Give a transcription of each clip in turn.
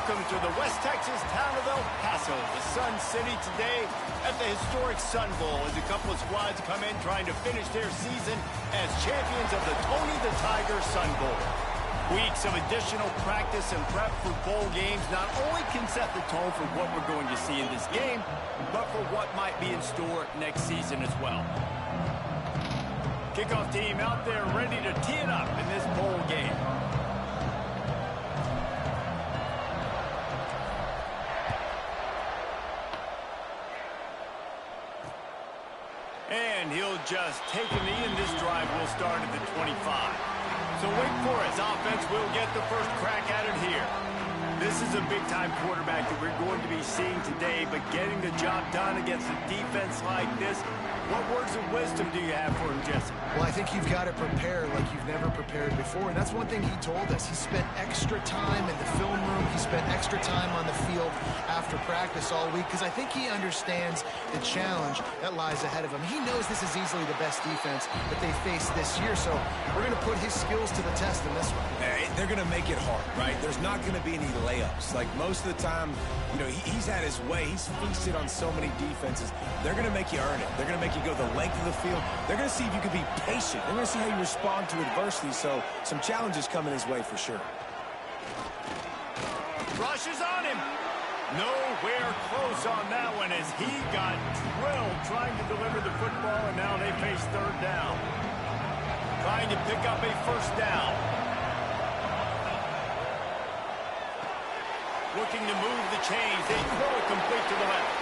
Welcome to the West Texas town of El Paso, the Sun City, today at the historic Sun Bowl as a couple of squads come in trying to finish their season as champions of the Tony the Tiger Sun Bowl. Weeks of additional practice and prep for bowl games not only can set the tone for what we're going to see in this game, but for what might be in store next season as well. Kickoff team out there ready to tee it up in this bowl game. And he'll just take a knee, and this drive will start at the 25. So Wake Forest offense will get the first crack at it here. This is a big-time quarterback that we're going to be seeing today, but getting the job done against a defense like this, what words of wisdom do you have for him, Jesse? Well, I think you've got to prepare like you've never prepared before, and that's one thing he told us. He spent extra time in the film room. He spent extra time on the field after practice all week because I think he understands the challenge that lies ahead of him. He knows this is easily the best defense that they face this year, so we're going to put his skills to the test in this one. They're going to make it hard, right? There's not going to be any layups. Like most of the time, you know, he's had his way. He's feasted on so many defenses. They're going to make you earn it. They're going to make you go the length of the field. They're going to see if you can be patient. They're going to see how you respond to adversity. So some challenges coming his way for sure. Rush is on him. Nowhere close on that one as he got drilled trying to deliver the football, and now they face third down. Trying to pick up a first down. Looking to move the chains. They throw it complete to the left.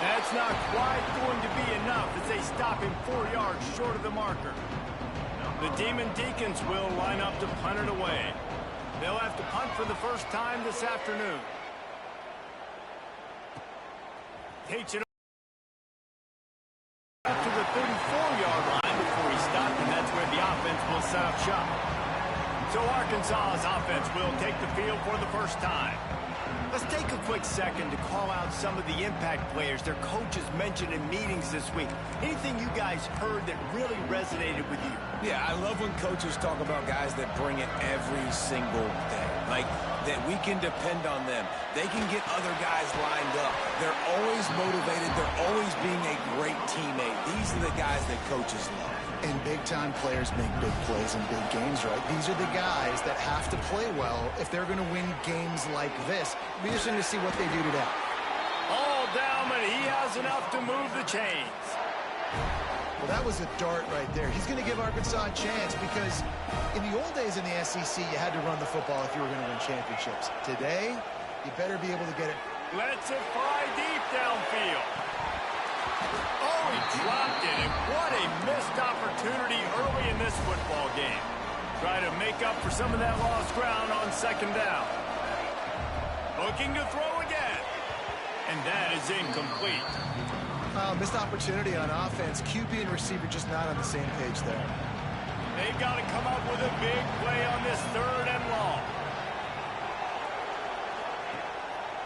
That's not quite going to be enough as they stop him 4 yards short of the marker. The Demon Deacons will line up to punt it away. They'll have to punt for the first time this afternoon. Takes it up to the 34-yard line before he stopped, and that's where the offense will set up shop. So Arkansas's offense will take the field for the first time. Let's take a quick second to call out some of the impact players their coaches mentioned in meetings this week. Anything you guys heard that really resonated with you? Yeah, I love when coaches talk about guys that bring it every single day. Like, that we can depend on them. They can get other guys lined up. They're always motivated. They're always being a great teammate. These are the guys that coaches love. And big-time players make big plays in big games, right? These are the guys that have to play well if they're going to win games like this. It'll be interesting to see what they do today. All down, but he has enough to move the chains. Well, that was a dart right there. He's going to give Arkansas a chance because in the old days in the SEC, you had to run the football if you were going to win championships. Today, you better be able to get it. Lets it fly deep downfield. Oh, he dropped it, and what a missed opportunity early in this football game. Try to make up for some of that lost ground on second down. Looking to throw again, and that is incomplete. Missed opportunity on offense. QB and receiver just not on the same page there. They've got to come up with a big play on this third and long.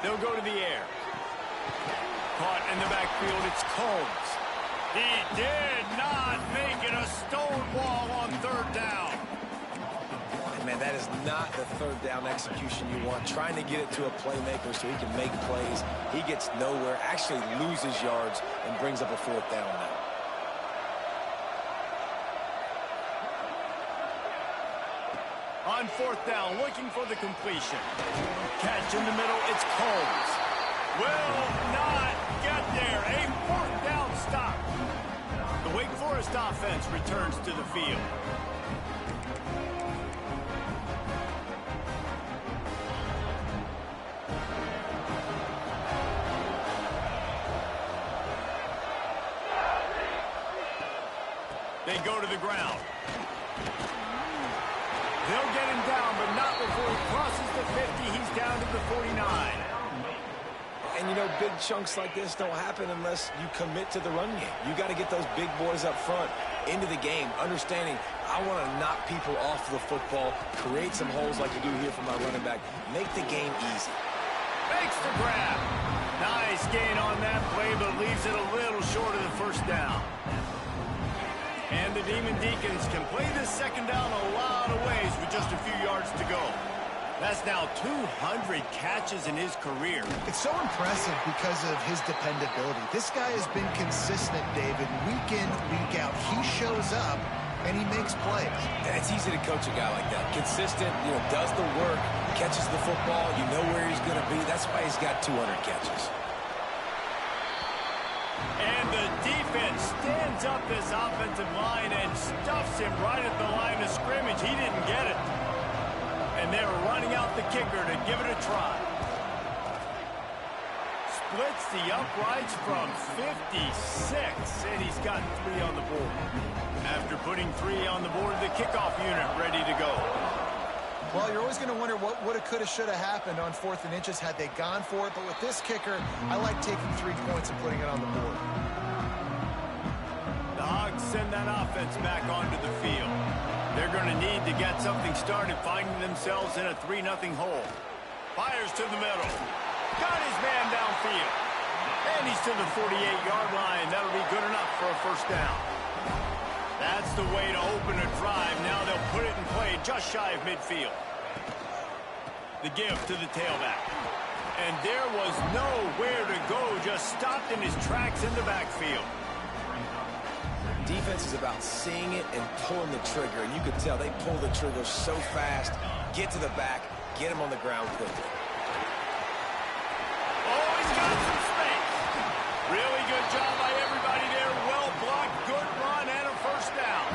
They'll go to the air. Caught in the backfield, it's Combs. He did not make it a stone wall on third down. Man, that is not the third down execution you want. Trying to get it to a playmaker so he can make plays. He gets nowhere, actually loses yards, and brings up a fourth down now. On fourth down, looking for the completion. Catch in the middle, it's Combs. Will not get there. A fourth down stop. The Wake Forest offense returns to the field. They go to the ground. They'll get him down, but not before he crosses the 50. He's down to the 49. And, you know, big chunks like this don't happen unless you commit to the run game. You got to get those big boys up front into the game, understanding I want to knock people off the football, create some holes like you do here for my running back, make the game easy. Makes the grab. Nice gain on that play, but leaves it a little short of the first down. And the Demon Deacons can play this second down a lot of ways with just a few yards to go. That's now 200 catches in his career. It's so impressive because of his dependability. This guy has been consistent, David, week in, week out. He shows up, and he makes plays. It's easy to coach a guy like that. Consistent, does the work, catches the football, you know where he's going to be. That's why he's got 200 catches. And the defense stands up this offensive line and stuffs him right at the line of scrimmage. He didn't get it. And they're running out the kicker to give it a try. Splits the uprights from 56, and he's got 3 on the board. After putting 3 on the board, the kickoff unit ready to go. Well, you're always going to wonder what woulda, coulda, shoulda happened on 4th and inches had they gone for it. But with this kicker, I like taking 3 points and putting it on the board. The Hogs send that offense back onto the field. They're going to need to get something started, finding themselves in a 3-0 hole. Fires to the middle. Got his man downfield. And he's to the 48-yard line. That'll be good enough for a first down. That's the way to open a drive. Now they'll put it in play just shy of midfield. The give to the tailback. And there was nowhere to go. Just stopped in his tracks in the backfield. Defense is about seeing it and pulling the trigger, and you could tell they pull the trigger so fast, get to the back, get him on the ground quickly. Oh, he's got some space. Really good job by everybody there. Well blocked, good run, and a first down.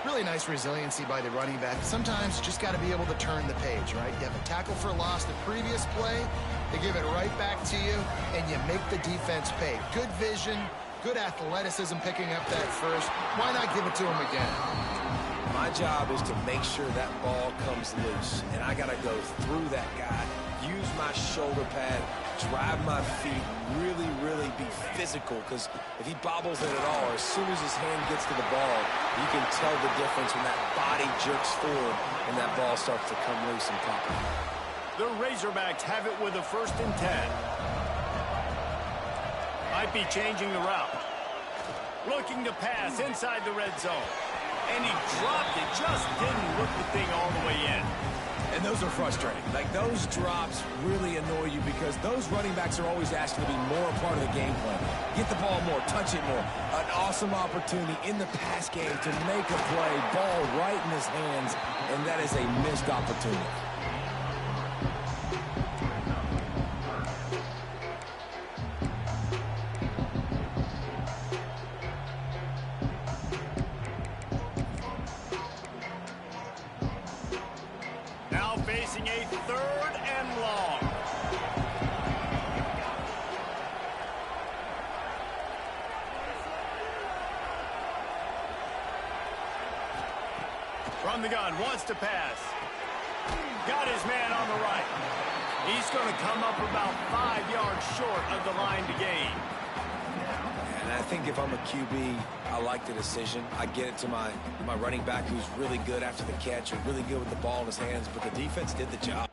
Really nice resiliency by the running back. Sometimes you just got to be able to turn the page, right? You have a tackle for loss the previous play, they give it right back to you, and you make the defense pay. Good vision. Good athleticism picking up that first. Why not give it to him again? My job is to make sure that ball comes loose, and I got to go through that guy, use my shoulder pad, drive my feet, really be physical, because if he bobbles it at all, as soon as his hand gets to the ball, you can tell the difference when that body jerks forward and that ball starts to come loose and pop out. The Razorbacks have it with a 1st and 10. Might be changing the route. Looking to pass inside the red zone. And he dropped it. Just didn't look the thing all the way in. And those are frustrating. Like, those drops really annoy you because those running backs are always asking to be more a part of the game plan. Get the ball more, touch it more. An awesome opportunity in the pass game to make a play. Ball right in his hands, and that is a missed opportunity. Facing a 3rd and long. From the gun, wants to pass. Got his man on the right. He's going to come up about 5 yards short of the line to gain. And I think if I'm a QB, I like the decision. I get it to my running back who's really good after the catch and really good with the ball in his hands, but the defense did the job.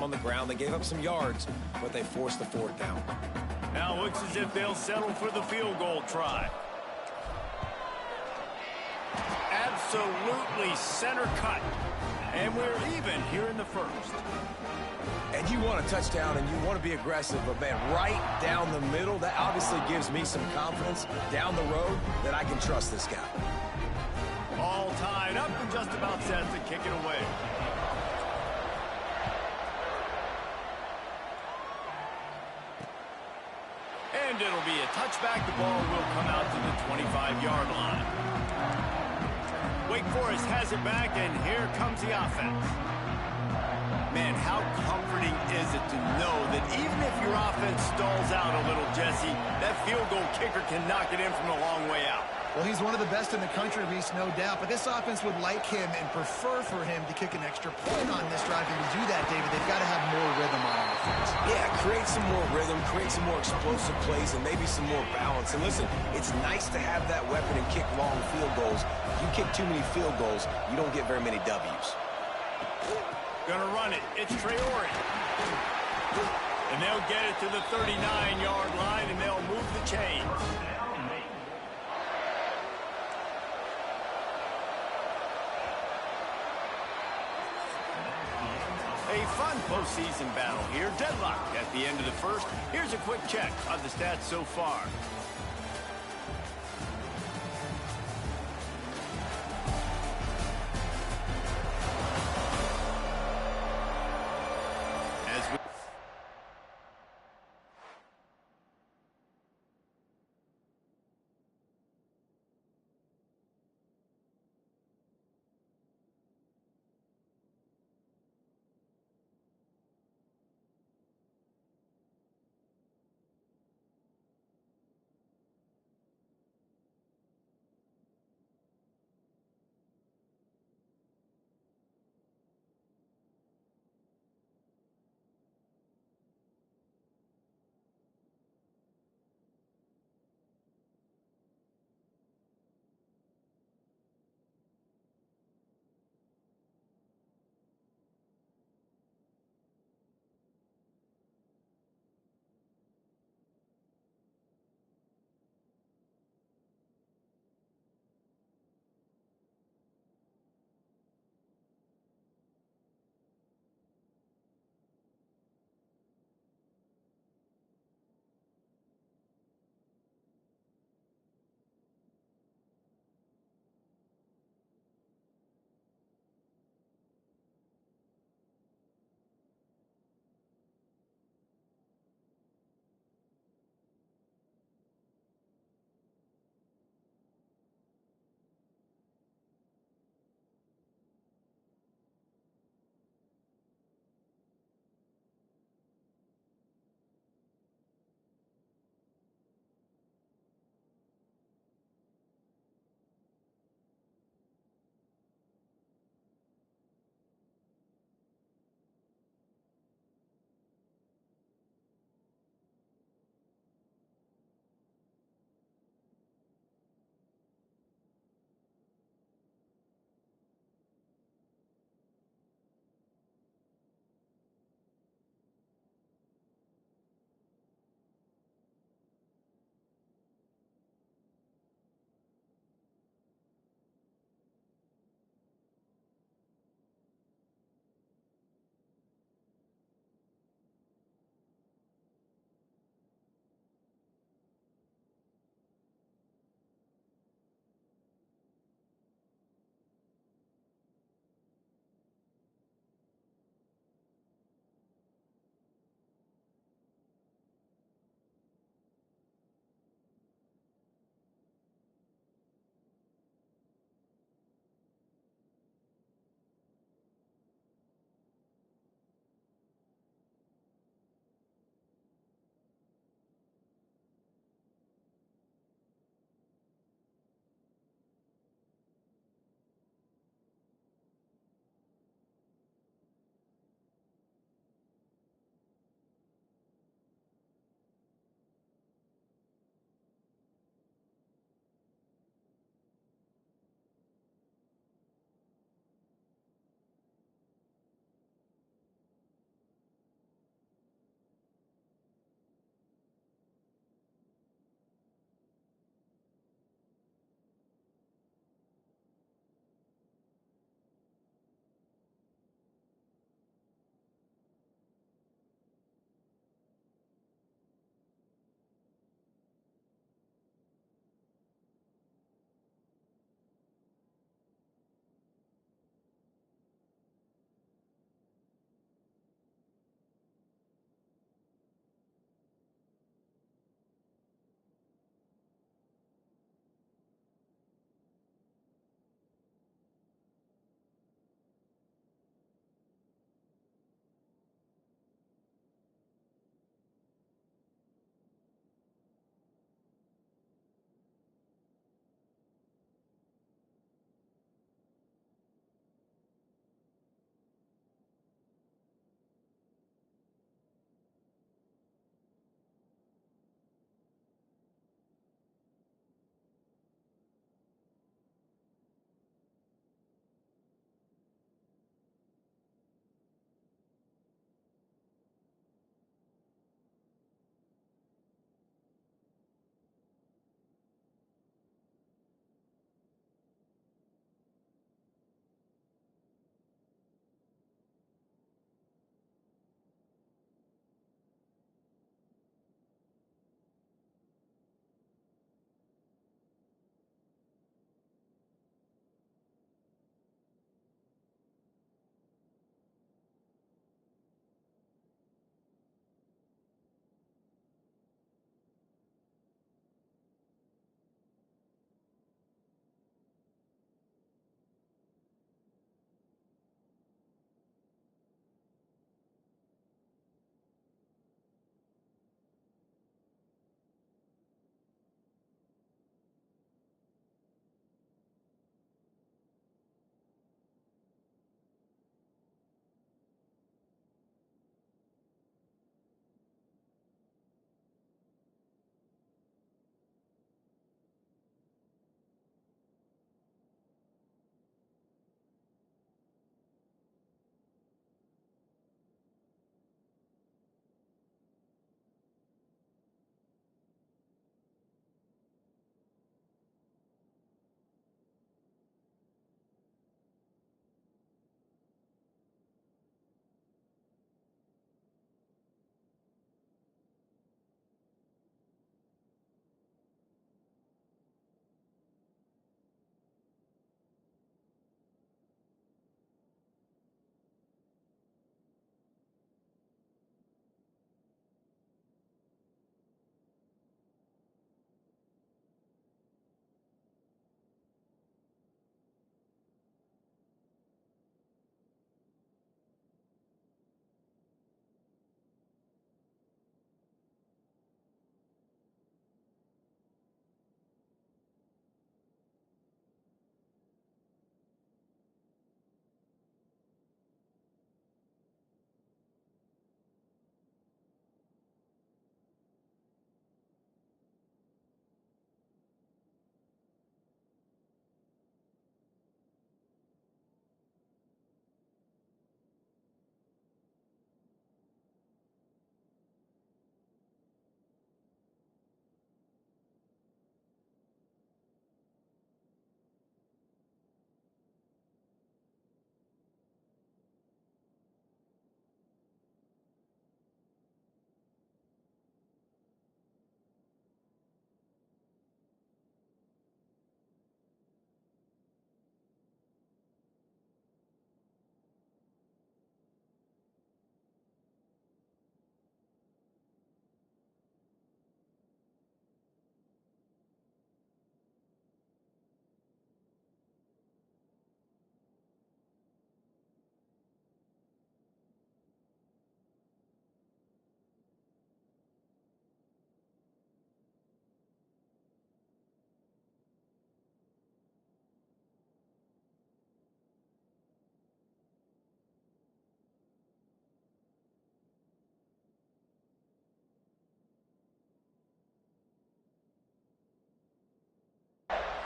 on the ground. They gave up some yards, but they forced the fourth down. Now it looks as if they'll settle for the field goal try. Absolutely center cut. And we're even here in the first. And you want a touchdown and you want to be aggressive, but man, right down the middle, that obviously gives me some confidence down the road that I can trust this guy. All tied up and just about set to kick it away. And it'll be a touchback. The ball will come out to the 25-yard line. Wake Forest has it back, and here comes the offense. Man, how comforting is it to know that even if your offense stalls out a little, Jesse, that field goal kicker can knock it in from a long way out. Well, he's one of the best in the country, Reese, no doubt. But this offense would like him and prefer for him to kick an extra point on this drive. And to do that, David, they've got to have more rhythm on offense. Yeah, create some more rhythm, create some more explosive plays, and maybe some more balance. And listen, it's nice to have that weapon and kick long field goals. If you kick too many field goals, you don't get very many W's. Gonna run it. It's Traore. And they'll get it to the 39-yard line, and they'll move the chains. A fun postseason battle here. Deadlock at the end of the first. Here's a quick check of the stats so far.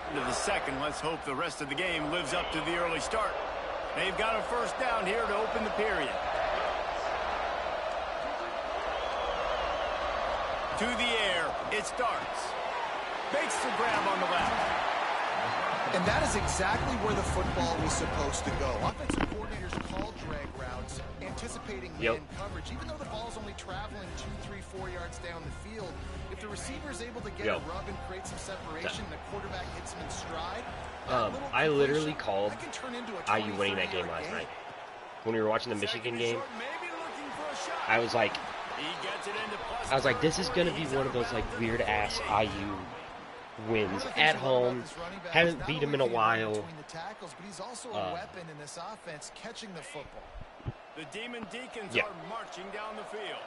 into the second. Let's hope the rest of the game lives up to the early start. They've got a first down here to open the period. To the air, it starts. Makes the grab on the left. And that is exactly where the football was supposed to go. Offensive coordinators call drag routes, anticipating man coverage. Even though the ball's only traveling 2, 3, 4 yards down the field, if the receiver is able to get a rub and create some separation, the quarterback hits him in stride. I literally called IU winning that game last night. When we were watching the Michigan game, I was like, this is going to be one of those like weird ass IU wins at home. Haven't beat him in a while. He's also a weapon in this offense, catching the football. The Demon Deacons are marching down the field.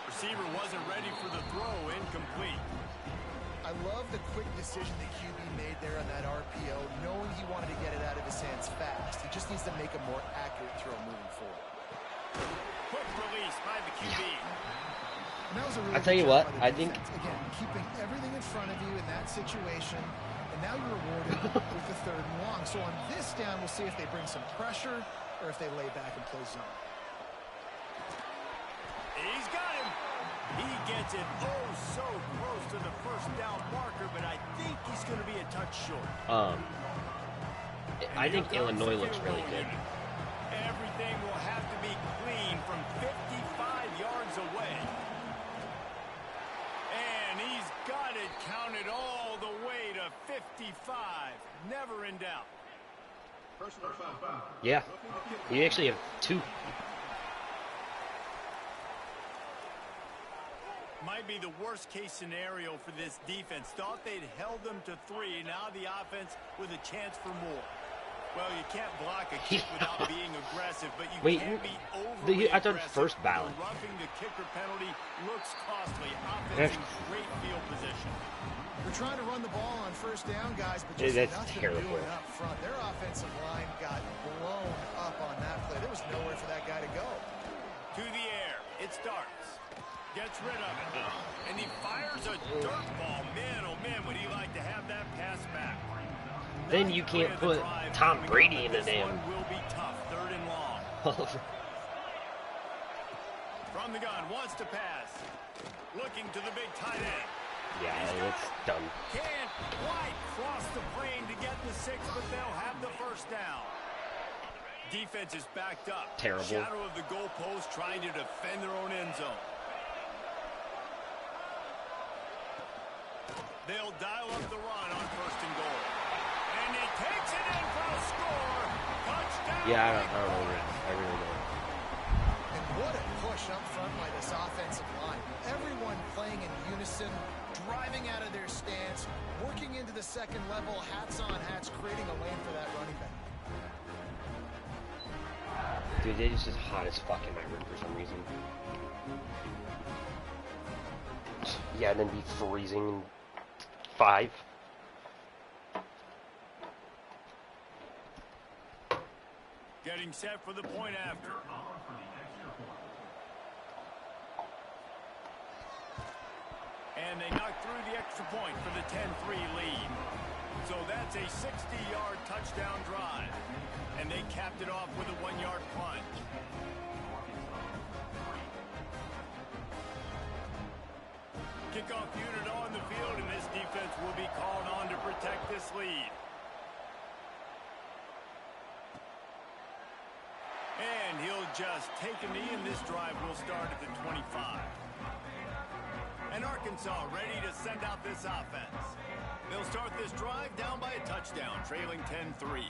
Receiver wasn't ready for the throw, incomplete. I love the quick decision the QB made there on that RPO, knowing he wanted to get it out of his hands fast. He just needs to make a more accurate throw moving forward. Quick release by the QB. I tell you what, I think again, keeping everything in front of you in that situation, and now you're rewarded with the 3rd and long. So on this down, we'll see if they bring some pressure or if they lay back and play zone. He's got him. He gets it so close to the first down marker, but I think he's going to be a touch short. I think Illinois looks really good. Everything will have to be clean from 55 yards away. And he's got it counted all the way to 55. Never in doubt. Yeah, you actually have 2. Might be the worst case scenario for this defense. Thought they'd held them to 3. Now the offense with a chance for more. Well, you can't block a kick without being aggressive, but you can't be overly I thought aggressive. first ballot. Roughing the kicker penalty looks costly. Offense in great field position. We're trying to run the ball on first down, guys, but just nothing doing up front. Their offensive line got blown up on that play. There was nowhere for that guy to go. To the air, it starts. Gets rid of it. And he fires a dirt ball. Man, oh man, would he like to have that pass back. Then you can't put Tom Brady in the damn. Will be tough. 3rd and long. From the gun, wants to pass. Looking to the big tight end. Yeah, it's done. Can't quite cross the plane to get the 6, but they'll have the first down. Defense is backed up. Terrible. Shadow of the goalpost trying to defend their own end zone. They'll dial up the run on 1st and goal. And he takes it in for a score. Touchdown. Yeah, I don't know. I really don't. And what a push up front by this offensive line. Everyone playing in unison, driving out of their stance, working into the second level, hats on hats, creating a lane for that running back. Dude, it is just hot as fuck in my room for some reason. Yeah, and then be freezing in 5. Getting set for the point after. And they knock through the extra point for the 10-3 lead. So that's a 60-yard touchdown drive. And they capped it off with a 1-yard plunge. Kickoff unit on the field, and this defense will be called on to protect this lead. And he'll just take a knee, and this drive will start at the 25. And Arkansas ready to send out this offense. They'll start this drive down by a touchdown, trailing 10-3.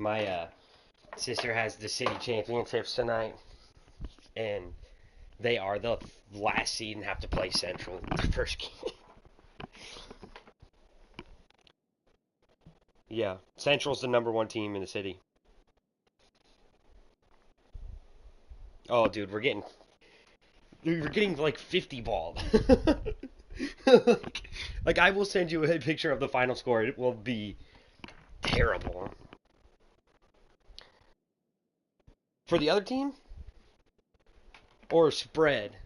My sister has the city championships tonight, and they are the last seed and have to play Central in the first game. Yeah, Central's the #1 team in the city. Oh, dude, we're getting like 50 balled. like, I will send you a picture of the final score. It will be terrible. For the other team? Or spread?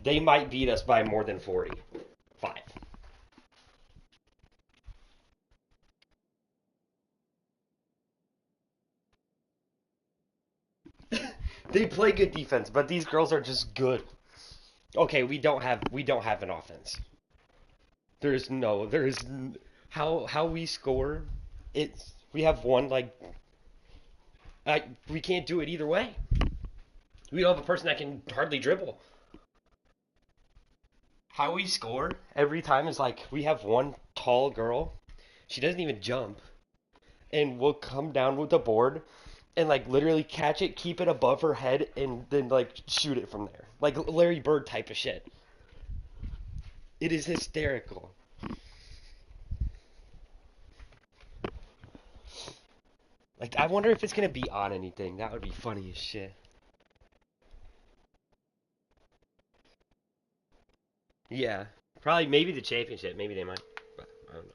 They might beat us by more than 45. They play good defense, but these girls are just good. Okay, we don't have an offense. There's how we score. We have one like we can't do it either way. We don't have a person that can hardly dribble. How we score every time is like we have one tall girl. She doesn't even jump, and we'll come down with the board and like literally catch it, keep it above her head, and then like shoot it from there, like Larry Bird type of shit. It is hysterical. Like, I wonder if it's gonna be on anything. That would be funny as shit. Yeah, probably maybe the championship. Maybe they might. But I don't know.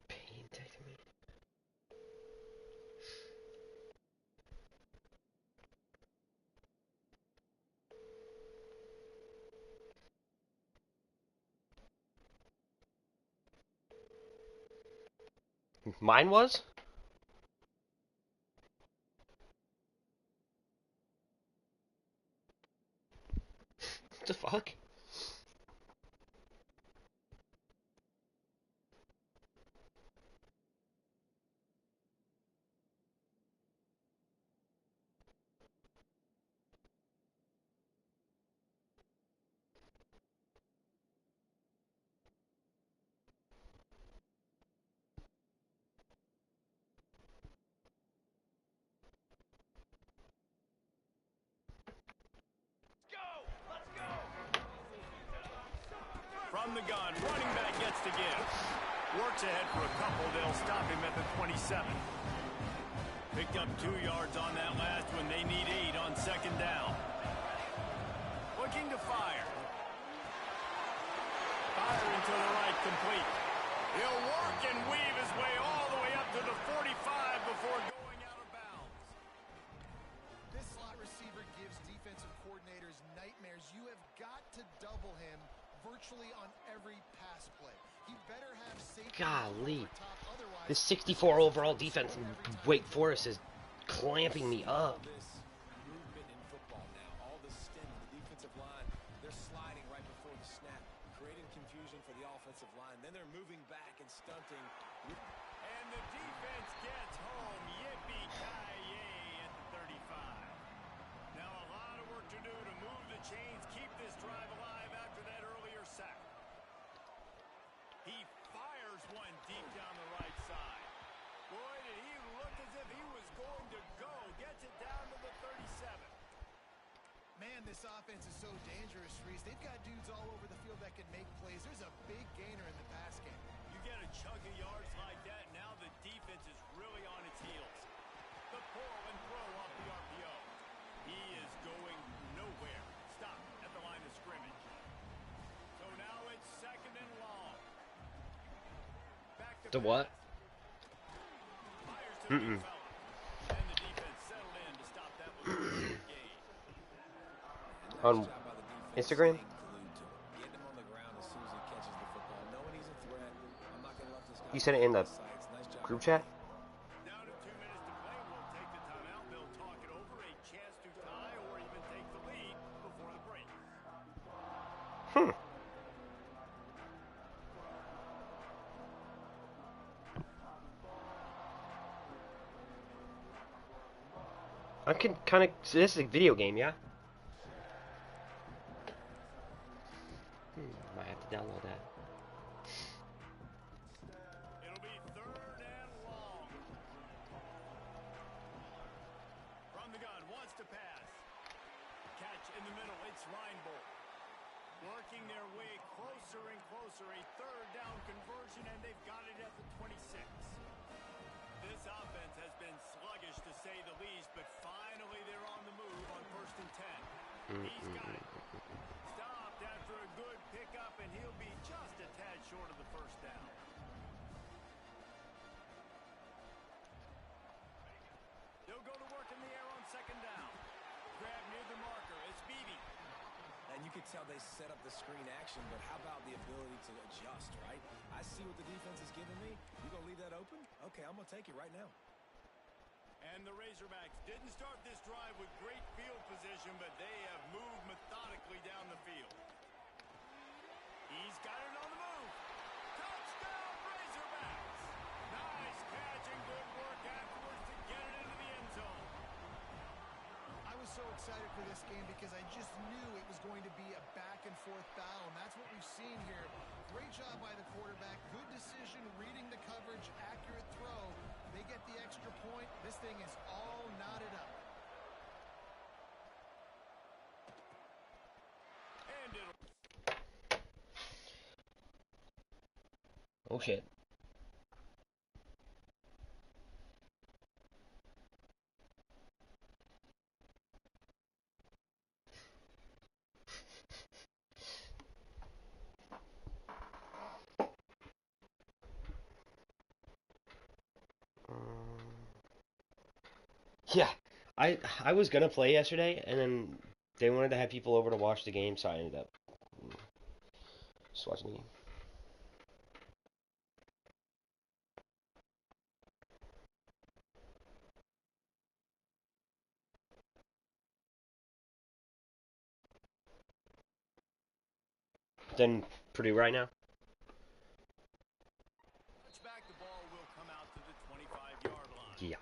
Pain taking me. Mine was? What the fuck? From the gun, running back gets to give. Works ahead for a couple. They'll stop him at the 27. Picked up 2 yards on that last one. They need 8 on second down. Looking to fire. Firing to the right, complete. He'll work and weave his way all the way up to the 45 before going out of bounds. This slot receiver gives defensive coordinators nightmares. You have got to double him virtually on every pass play. He better have safety. Golly. This 64 overall defense in Wake Forest is clamping me up. Movement in football now. All the stem of the defensive line. They're sliding right before the snap, creating confusion for the offensive line. Then they're moving back and stunting. And the defense gets home. Yippee-ki-yay at the 35. Now a lot of work to do to move the chains, keep this drive alive after that earlier sack. He fires one deep down the right side. Boy, did he look as if he was going to go. Gets it down to the 37. Man, this offense is so dangerous, Reese. They've got dudes all over the field that can make plays. There's a big gainer in the pass game. You get a chunk of yards like that, now the defense is really on its heels. The pull and throw off the RPO. He is going nowhere. Stop at the line of scrimmage. So now it's second and long. Back to what? Fires to the big fella. And the defense settled in to stop that with a gain. On Instagram? Getting him on the ground as soon as he catches the football, knowing he's a threat. I'm not gonna let this guy. You sent it in the Nice job. group chat? Down to 2 minutes to play. We'll take the timeout. They'll talk it over. A chance to tie or even take the lead before the break. I can kind of. This is a video game, yeah? Might have to download that. It'll be 3rd and long. From the gun, wants to pass. Catch in the middle, it's Reinbold. Working their way closer and closer, a 3rd down conversion, and they've got it at the 26. This offense has been sluggish to say the least, but finally they're on the move on 1st and 10. He's got it. Stopped after a good pickup, and he'll be just a tad short of the 1st down. They'll go to work in the air on 2nd down. Grab near the marker. It's Beebe. And you could tell they set up the screen action, but how about the ability to adjust, right? I see what the defense is giving me. You going to leave that open? Okay, I'm going to take it right now. And the Razorbacks didn't start this drive with great field position, but they have moved methodically down the field. He's got it on the move. Touchdown, Razorbacks! Nice catch and good work afterwards to get it into the end zone. I was so excited for this game because I just knew it was going to be a back-and-forth battle, and that's what we've seen here. Great job by the quarterback, good decision, reading the coverage, accurate throw. They get the extra point. This thing is all knotted up. And it'll... Oh shit. Yeah, I was gonna play yesterday, and then they wanted to have people over to watch the game, so I ended up just watching the game. Then Purdue right now. Back, the ball will come out to the 25-yard line. Yeah.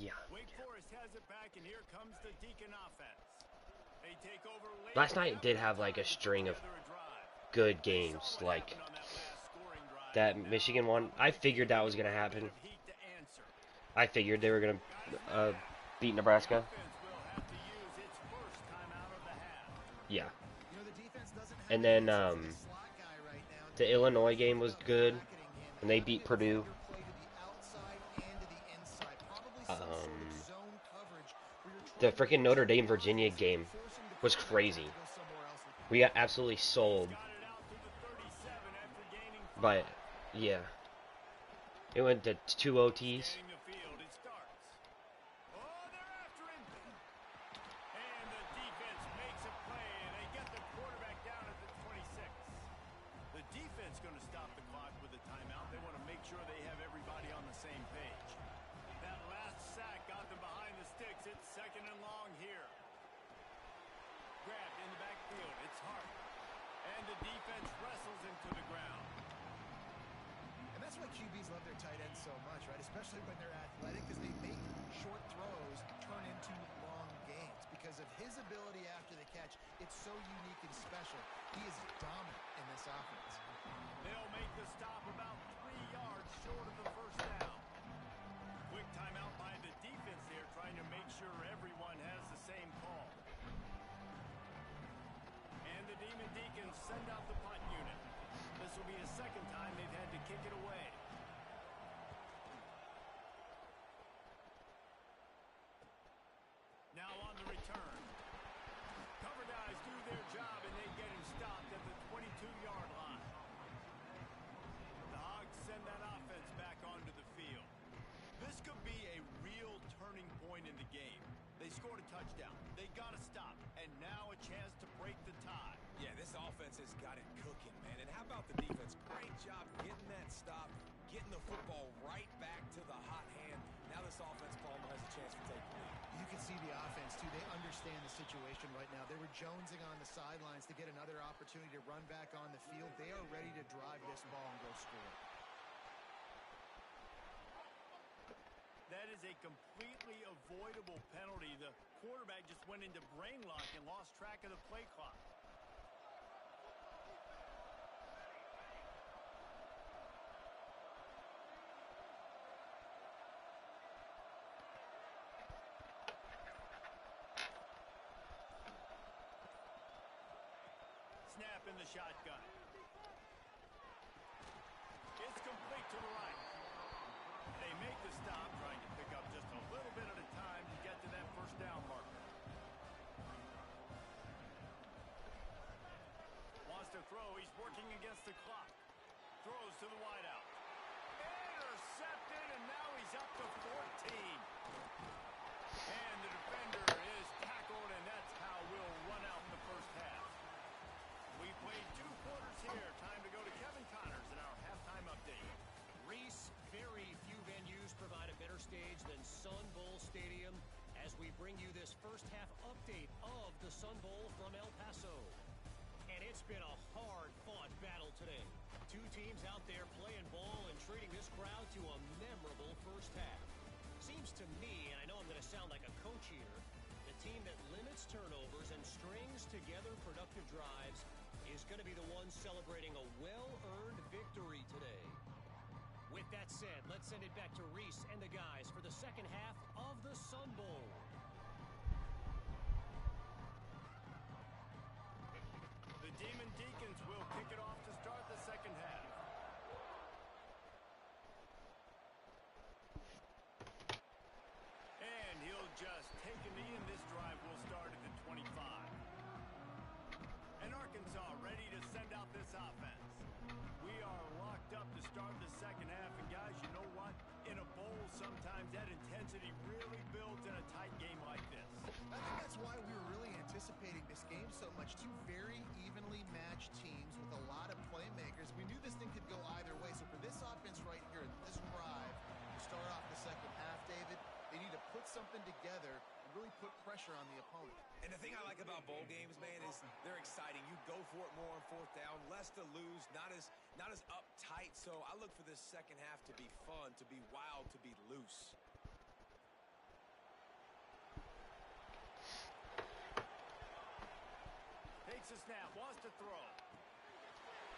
Yeah. Wake Forest has it back, and here comes the Deacon offense. They take over late. Last night did have like a string of good games, like that Michigan one. I figured that was gonna happen. I figured they were gonna beat Nebraska. Yeah. And then the Illinois game was good, and they beat Purdue. The freaking Notre Dame Virginia game was crazy. We got absolutely sold. But yeah, it went to 2 OTs. QBs love their tight ends so much, right? Especially when they're athletic, because they make short throws turn into long gains. Because of his ability after the catch, it's so unique and special. He is dominant in this offense. They'll make the stop about 3 yards short of the 1st down. Quick timeout by the defense there, trying to make sure everyone has the same call. And the Demon Deacons send out the punt unit. This will be a 2nd time they've had to kick it away. Now on the return. Cover guys do their job, and they get him stopped at the 22-yard line. The Hogs send that offense back onto the field. This could be a real turning point in the game. They scored a touchdown. They got to stop, and now a chance to break the tie. Yeah, this offense has got it cooking, man. And how about the defense? Great job getting that stop, getting the football right back to the hot hand. Now this offense, Palmer, has a chance to take the lead. You can see the offense, too. They understand the situation right now. They were jonesing on the sidelines to get another opportunity to run back on the field. They are ready to drive this ball and go score. That is a completely avoidable penalty. The quarterback just went into brain lock and lost track of the play clock. snap in the shotgun. It's complete to the right. They make the stop, trying to pick up just a little bit at a time to get to that first down marker. Wants to throw. He's working against the clock. Throws to the wideout. Intercepted, and now he's up to 14. And the defender is tackled, and that's how we'll run out the first half. We played 2 quarters here. Time to go to Kevin Connors in our halftime update. Reese, very few venues provide a better stage than Sun Bowl Stadium as we bring you this first half update of the Sun Bowl from El Paso. And it's been a hard-fought battle today. 2 teams out there playing ball and treating this crowd to a memorable first half. Seems to me, and I know I'm going to sound like a coach here, the team that limits turnovers and strings together productive drives is going to be the one celebrating a well-earned victory today. With that said, let's send it back to Reese and the guys for the second half of the Sun Bowl. The Demon Deacons will kick it off to start the second half. And he'll just take a knee, and this drive will start at the 25. And Arkansas ready to send out this offense. We are locked up to start the second half, and guys, you know what? In a bowl, sometimes that intensity really builds in a tight game like this. I think that's why we were really anticipating this game so much. 2 very evenly matched teams with a lot of playmakers. We knew this thing could go either way. So for this offense right here, this drive, to start off the second half, David, they need to put something together and really put pressure on the opponent. And the thing I like about bowl games, man, is they're exciting. You go for it more on 4th down, less to lose, not as uptight. So I look for this second half to be fun, to be wild, to be loose. Takes a snap, wants to throw.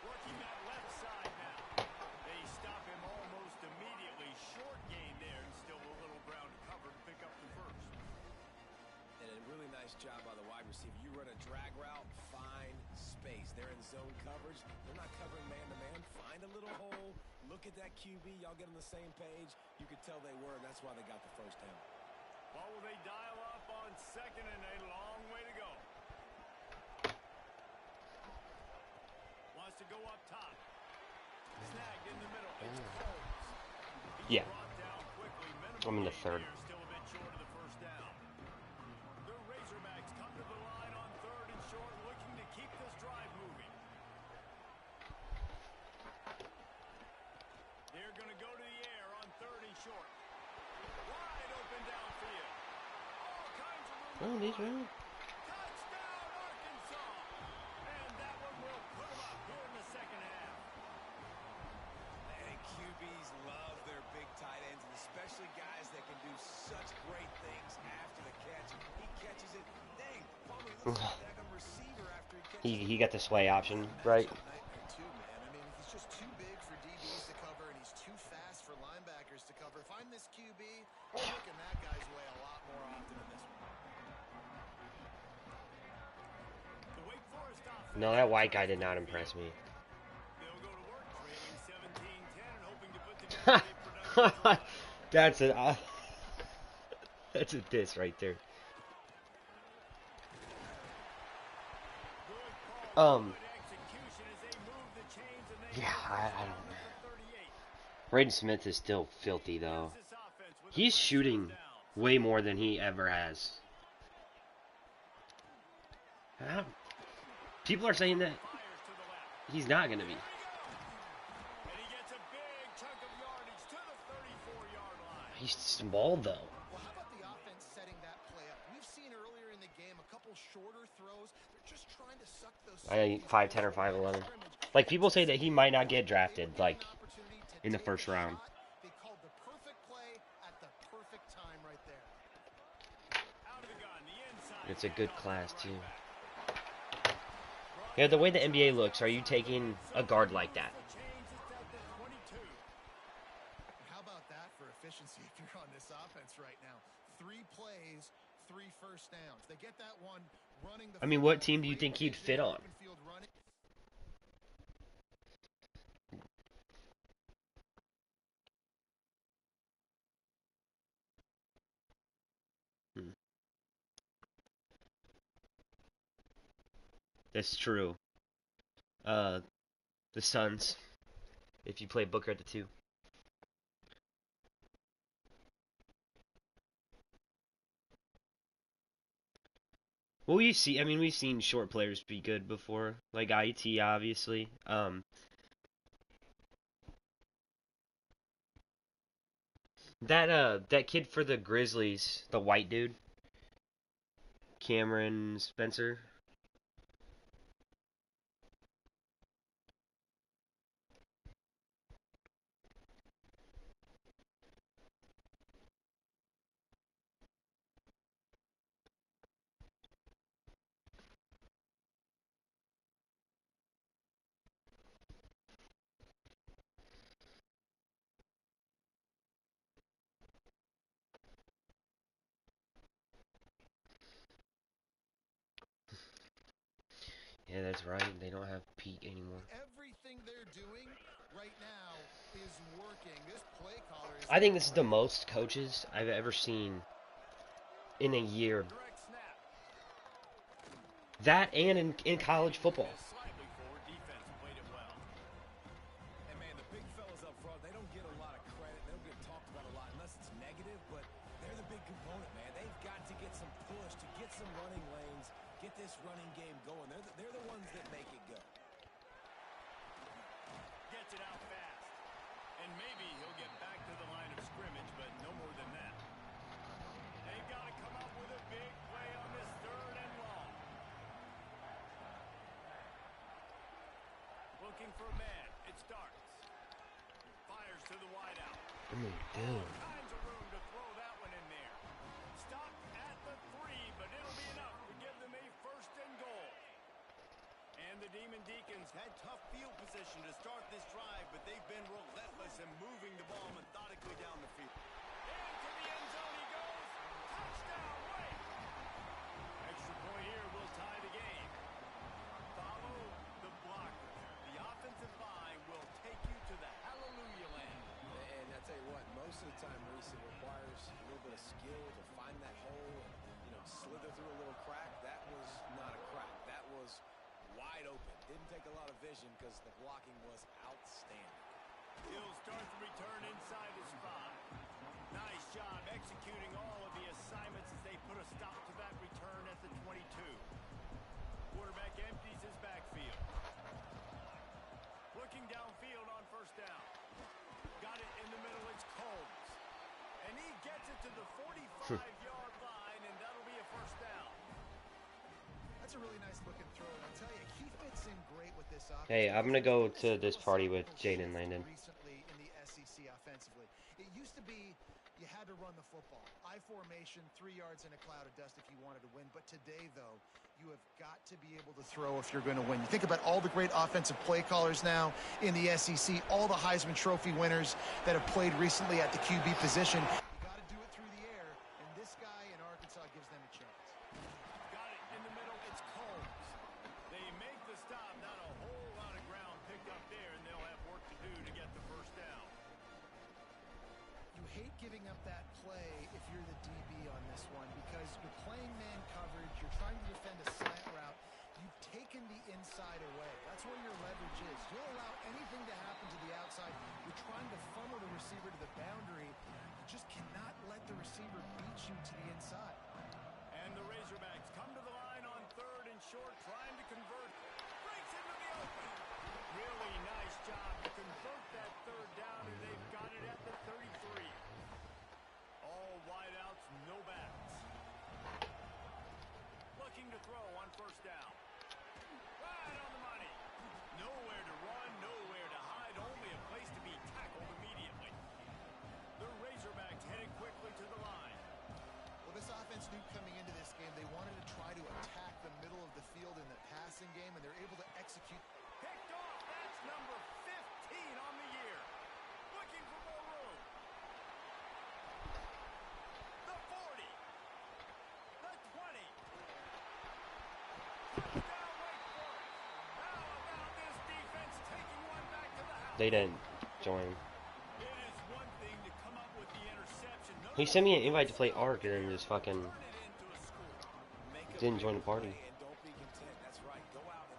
Working that left side now. They stop him almost immediately. Short gain there, and still a little ground to cover to pick up the first. And a really nice job by the wide receiver. You run a drag route, find space. They're in zone coverage. They're not covering man-to-man. Find a little hole. Look at that QB. Y'all get on the same page. You could tell they were, and that's why they got the first down. Well, will they dial up on second, and a long way to go. Wants to go up top. Snagged in the middle. It's close. Yeah. I'm in the third. Still a bit short of the first down. The Razorbacks come to the line on 3rd and short, looking to keep this drive moving. They're going to go to the air on 3rd and short. Wide open downfield. All kinds of room. Oh, these are. Touchdown, Arkansas! And that one will put them up here in the second half. And QBs love their big tight ends, and especially guys that can do such great things after the catch. He catches it. Dang, Palmer looks like a receiver after he catches it. He got the sway option, right? Too, man. I mean, he's just too big for DBs to cover, and he's too fast for linebackers to cover. If I'm this QB, I'm looking that guy's way a lot more often than this one. The Wake Forest offense. No, that white guy did not impress me. They'll go to work, trailing 17-10 and hoping to put together a productive That's a that's a diss right there. Yeah, I don't know. Braden Smith is still filthy though. He's shooting way more than he ever has. People are saying that he's not going to be. He's small though. Well, how about the offense setting that play up? We've seen earlier in the game a couple shorter throws. They're just trying to suck those. I 5'10" or 5'11". Like people say that he might not get drafted like in the first round. They called the perfect play at the perfect time right there. It's a good class too. Yeah, the way the NBA looks, are you taking a guard like that? How about that for efficiency if you're on this offense right now? 3 plays, 3 first downs. They get that one running the. I mean, what team do you think he'd fit on? That's true. The Suns. If you play Booker at the 2. Well, we've seen short players be good before, like IT, obviously. That kid for the Grizzlies, the white dude, Cameron Spencer. Yeah, that's right. They don't have Pete anymore. Everything they're doing right now is working. This play caller is I think this is the most coaches I've ever seen in a year. That and in college football. And man, the big fellas up front, they don't get a lot of credit. They don't get talked about a lot unless it's negative, but they're the big component, man. They've got to get some push, to get some running lanes, get this running game going. They're the ones that make it go. Gets it out fast. And maybe he'll get back to the line of scrimmage, but no more than that. They've got to come up with a big play on this 3rd and long. Looking for a man. It starts. Fires to the wideout. What are they doing? All kinds of room to throw that one in there. Stop at the 3, but it'll be enough to give them a 1st and goal. And the Demon Deacons had tough field position to start this drive, but they've been relentless in moving the ball methodically down the field. Into the end zone he goes. Touchdown, Wake. Extra point here will tie the game. Follow the blocker. The offensive line will take you to the hallelujah land. And I tell you what, most of the time, Reese, it requires a little bit of skill to find that hole and, slither through a little crack. That was not a crack. That was wide open. Didn't take a lot of vision because the blocking was outstanding. He'll start the return inside his 5. Nice job executing all of the assignments as they put a stop to that return at the 22. Quarterback empties his backfield. Looking downfield on 1st down. Got it in the middle, it's Combs. And he gets it to the 45-yard line, and that'll be a 1st down. That's a really nice looking throw, and I'll tell you, he fits in great with this offense. Hey, I'm gonna go to this party with Jaden Landon. Recently in the SEC offensively, it used to be you had to run the football. I formation, 3 yards in a cloud of dust if you wanted to win. But today, though, you have got to be able to throw if you're going to win. You think about all the great offensive play callers now in the SEC, all the Heisman Trophy winners that have played recently at the QB position. You got to do it through the air, and this guy in Arkansas gives them a chance. Got it in the middle, it's Combs. They make the stop, not a whole lot of ground picked up there, and they'll have work to do to get the 1st down. You hate giving up that play if you're the DB on this one because you're playing man coverage, you're trying to defend a slant route. You've taken the inside away. That's where your leverage is. You'll allow anything to happen to the outside. You're trying to funnel the receiver to the boundary. You just cannot let the receiver beat you to the inside. And the Razorbacks come to the line on 3rd and short, trying to convert. Breaks into the open. Really nice job to convert that 3rd down, and they've got it at the 33. All wideouts, no backs. Looking to throw on 1st down. Right on the money. Nowhere to run, nowhere to hide, only a place to be tackled immediately. The Razorbacks headed quickly to the line. Well, this offense knew coming into this game they wanted to try to attack the middle of the field in the passing game, and they're able to execute. Picked off. That's number 15 on the year. Looking for more room. The 40. The 20. Touchdown, Wake Forest. How about this defense taking one back to the house? They didn't join. It is one thing to come up with the interception. He sent me an invite to play Ark and then just fucking Turn it into a score. Make a didn't big join the party. play and don't be content. That's right. Go out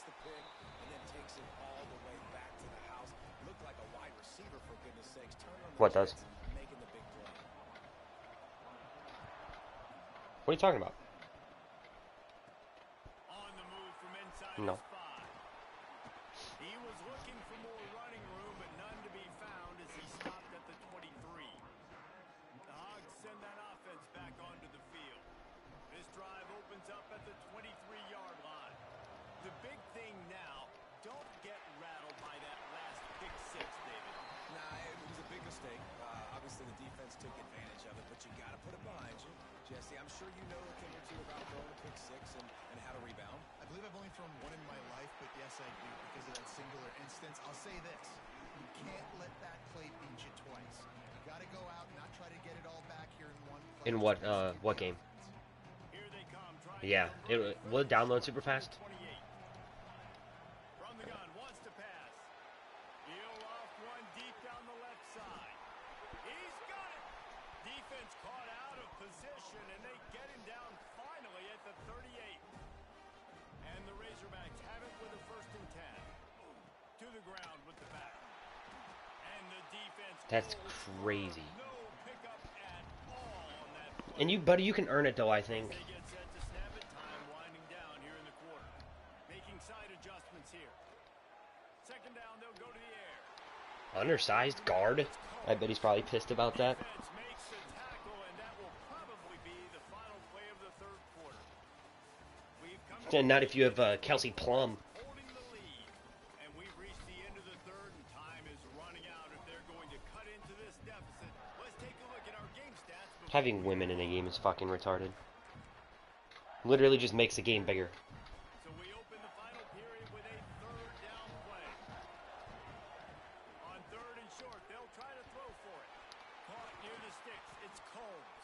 the pick and then takes it all the way back to the house. Looked like a wide receiver, for goodness sakes. Turn on the What does? jets, making the big play. What are you talking about? On the move from inside No. his 5. He was looking for more running room, but none to be found as he stopped at the 23. The Hogs send that offense back onto the field. This drive opens up at the 23-yard line. The big thing now, don't get rattled by that last pick 6, David. Nah, it was a big mistake. Obviously, the defense took advantage of it, but you got to put it behind you. Jesse, I'm sure you know a thing or two about throwing a pick 6 and how to rebound. I believe I've only thrown one in my life, but yes, I do because of that singular instance. I'll say this. You can't let that play beat you twice. You got to go out and not try to get it all back here in one play. In what game? Here they come, Yeah, it will download super fast. 28. From the gun, wants to pass. He'll off one deep down the left side. He's got it. Defense caught out of position, and they get him down finally at the 38. And the Razorbacks have it with a 1st and 10. To the ground with the back. And the defense. That's goes crazy. no pickup at all on that play. And buddy, you can earn it though. I think. They get set to snap it. Time winding down here in the quarter. Making side adjustments here. 2nd down, they'll go to the air. Undersized guard. I bet he's probably pissed about that. Defense makes the tackle, and that will probably be the final play of the 3rd quarter. We've come to And not if you have Kelsey Plum. holding the lead, and we've reached the end of the 3rd, and time is running out if they're going to cut into this deficit. Let's take a look at our game stats. Having women in a game is fucking retarded. Literally just makes the game bigger. So we open the final period with a 3rd down play. On 3rd and short, they'll try to throw for it. Caught near the sticks. It's Combs.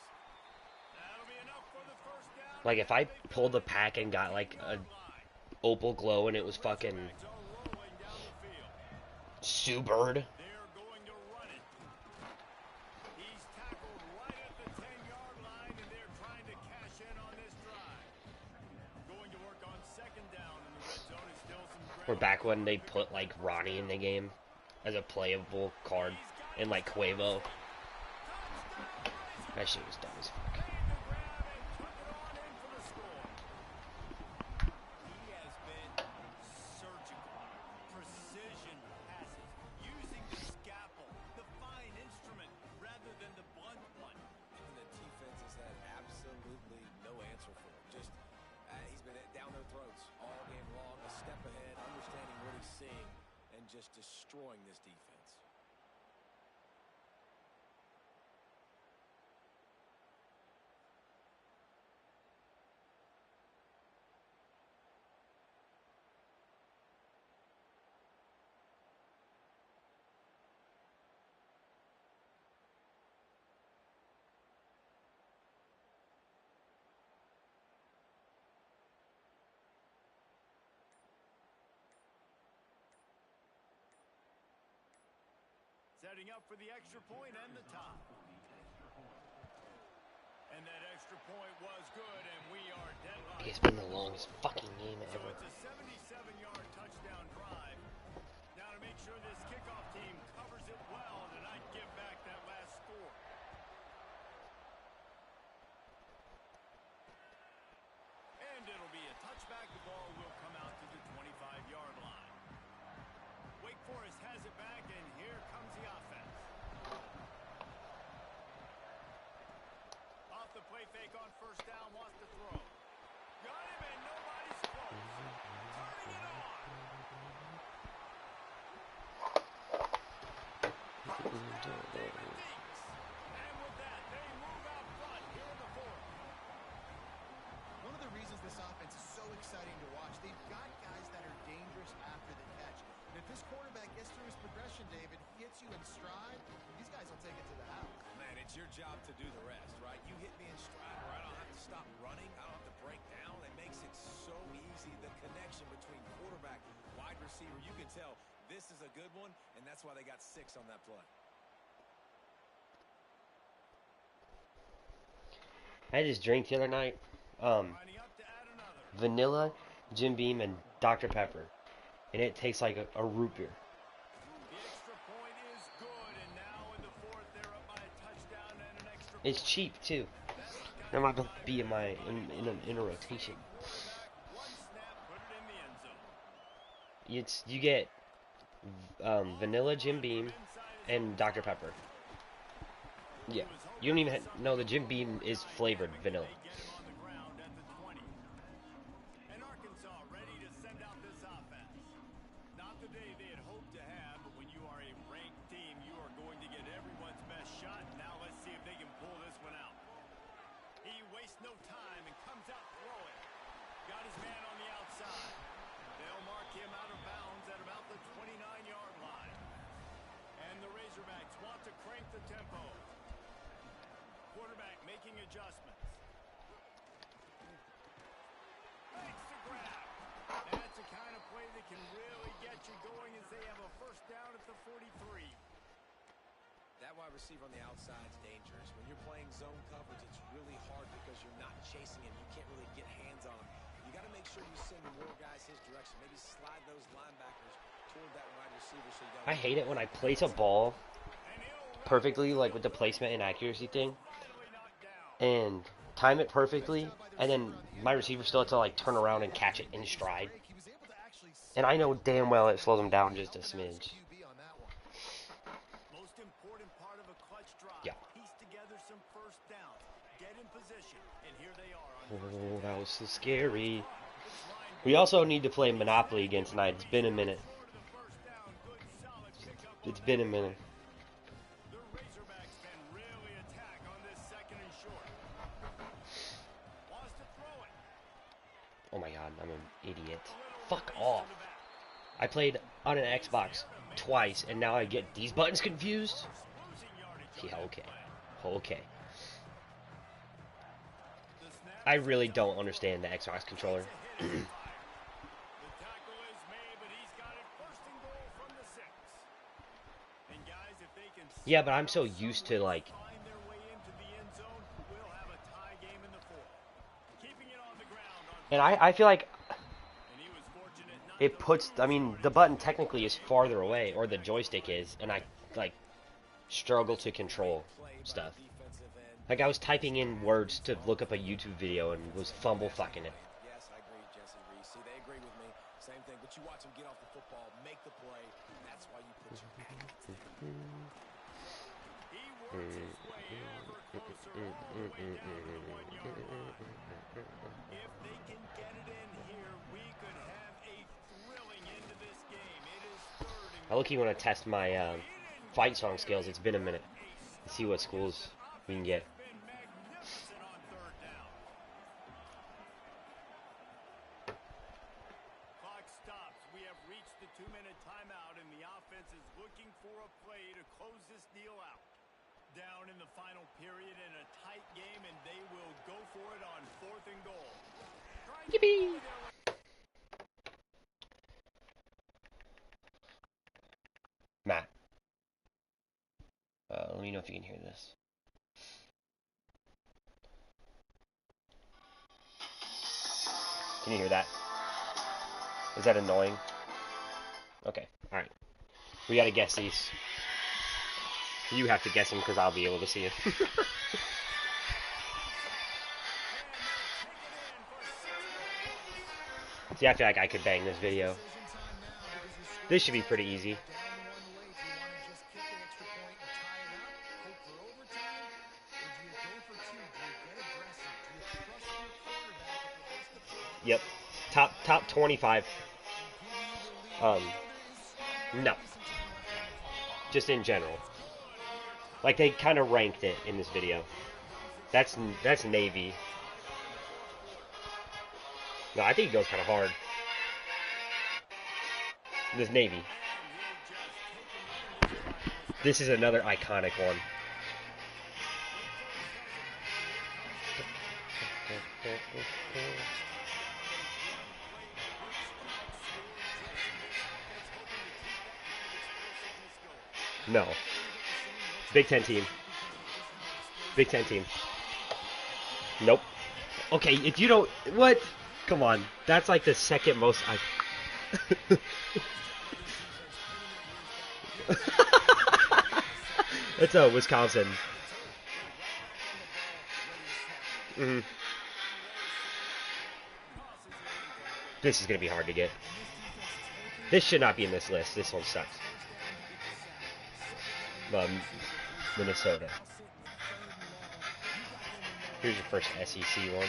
That'll be enough for the 1st down. Like if I pulled the pack and got like a opal glow and it was fucking Razorbacks are rolling down the field. Sue Bird. They're going to run it. He's tackled right at the 10-yard line, and they're trying to cash in on this drive. Going to work on 2nd down in the red zone is still some ground. Or back when they put like Ronnie in the game as a playable card and like Quavo. That shit was dumb as fuck. Made the grab and took it on in for the score. He has been surgical. Precision passes. Using the scalpel, the fine instrument, rather than the blunt one. And the defense has had absolutely no answer for him. Just, he's been down their throats all game long, a step ahead, understanding what he's seeing, and just destroying this defense. Setting up for the extra point and the tie. And that extra point was good, and we are deadlocked. It's been the longest fucking game So ever. it's a 77-yard touchdown drive. Now to make sure this kickoff team covers it well to not give back that last score. And it'll be a touchback. The ball will come out to the 25-yard line. Wake Forest has it back, and here comes the offense. Off the play fake on 1st down, wants to throw. Got him, and nobody's close. Turning it on. David Deeks. And with that, they move out front here in the 4th. One of the reasons this offense is so exciting to watch, they've got guys that are dangerous after the catch. And if this quarterback gets through his progression, David, he hits you in stride, these guys will take it to the house. Man, it's your job to do the rest, right? You hit me in stride where I don't have to stop running. I don't have to break down. It makes it so easy. The connection between quarterback, wide receiver, you can tell this is a good one, and that's why they got 6 on that play. I had this drink the other night. Lining up to add another. Vanilla Jim Beam, and Dr. Pepper. And it tastes like a root beer. It's cheap too. That might be in my in a rotation. You get vanilla Jim Beam and Dr. Pepper. Yeah, you don't even know the Jim Beam is flavored vanilla. That wide receiver on the outside is dangerous. When you're playing zone coverage, it's really hard because you're not chasing him. You can't really get hands on him. You got to make sure you send more guys his direction. Maybe slide those linebackers toward that wide receiver. So you I hate it when I place a ball perfectly, like with the placement and accuracy thing, and time it perfectly, and then my receiver still has to like turn around and catch it in stride. And I know damn well it slows him down just a smidge. Yeah. Oh, that was so scary. We also need to play Monopoly again tonight. It's been a minute. It's been a minute. Oh my god, I'm an idiot. Fuck off. I played on an Xbox twice, and now I get these buttons confused? Yeah, okay. Okay. I really don't understand the Xbox controller. Yeah, but I'm so used to, like... And I feel like it puts... I mean, the button technically is farther away, or the joystick is, and I, like, struggle to control stuff. Like, I was typing in words to look up a YouTube video and was fumble fucking it. Yes, I agree, Jesse Reese. See, they agree with me. Same thing, but you watch him get off the football, make the play. That's why you put your back into it. He works his way ever closer all the way down to the 1-yard line. If they can get it in here, we could have a thrilling end to this game. It is third and I look, you want to test my fight song skills. It's been a minute. Let's see what schools we can get. Clock stops. We have reached the 2-minute timeout, and the offense is looking for a play to close this deal out. Down in the final period in a tight game, and they will go for it on 4th and goal. Yippee! Matt. Let me know if you can hear this. Can you hear that? Is that annoying? Okay, alright. We gotta guess these. You have to guess them because I'll be able to see it. See, I feel like I could bang this video. This should be pretty easy. Yep. Top 25. No. Just in general. Like, they kind of ranked it in this video. That's Navy. No, I think he goes kind of hard. This Navy. This is another iconic one. No. Big Ten team. Big Ten team. Nope. Okay, if you don't... What? Come on, that's like the second most. It's a Wisconsin. This is gonna be hard to get. This should not be in this list. This one sucks. Minnesota. Here's your first SEC one.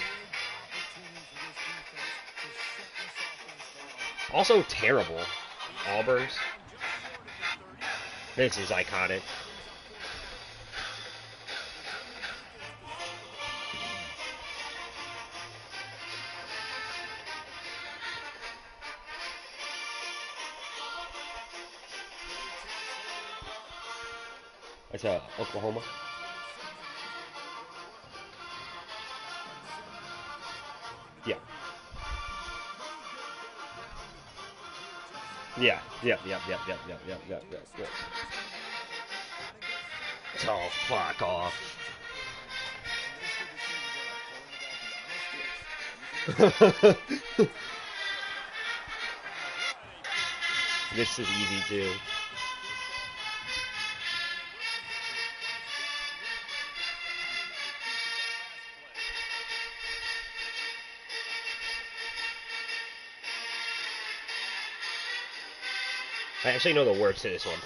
Also terrible. Auburn's. This is iconic. That's Oklahoma. Yeah. Yeah. Yep. Oh, fuck off. This is easy too. I actually know the words to this one.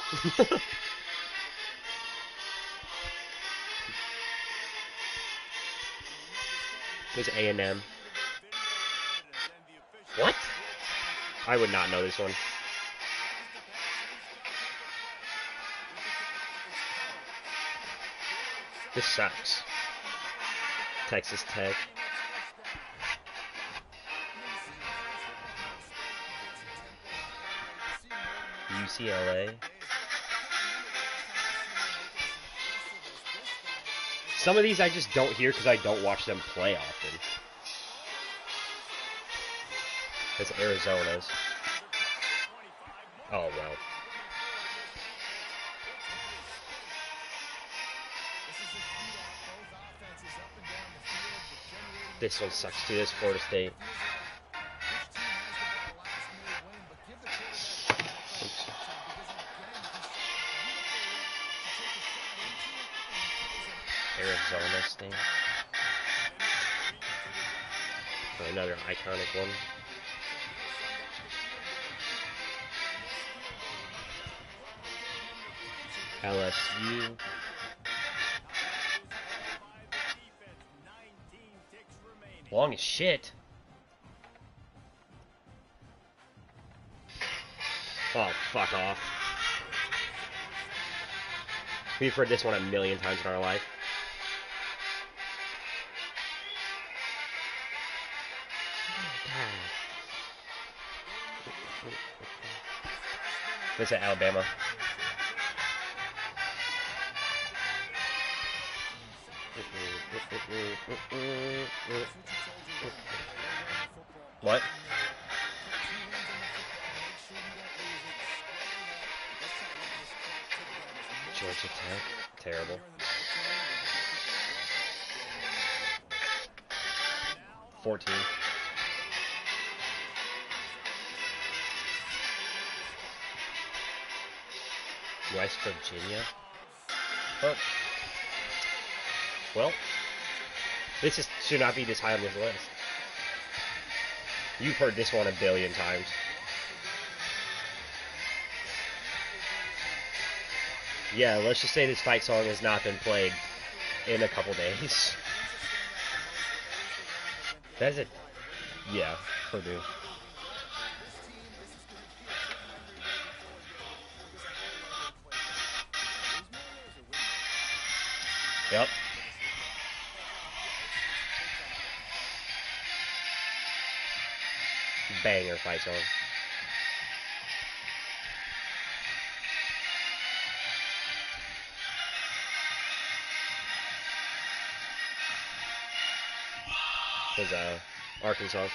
There's A&M. What? I would not know this one. This sucks. Texas Tech. UCLA. Some of these I just don't hear because I don't watch them play often. It's Arizona's. Oh, well. This one sucks too. This Florida State. Arizona State. Another iconic one. LSU. Long as shit. Oh, fuck off. We've heard this one a million times in our life. This is Alabama. What? Georgia Tech. Terrible. 14. West Virginia. Oh. Well, this should not be this high on this list. You've heard this one a billion times. Yeah, let's just say this fight song has not been played in a couple days. That's it. Yeah, Purdue. Yep. Banger fight song. Was Arkansas.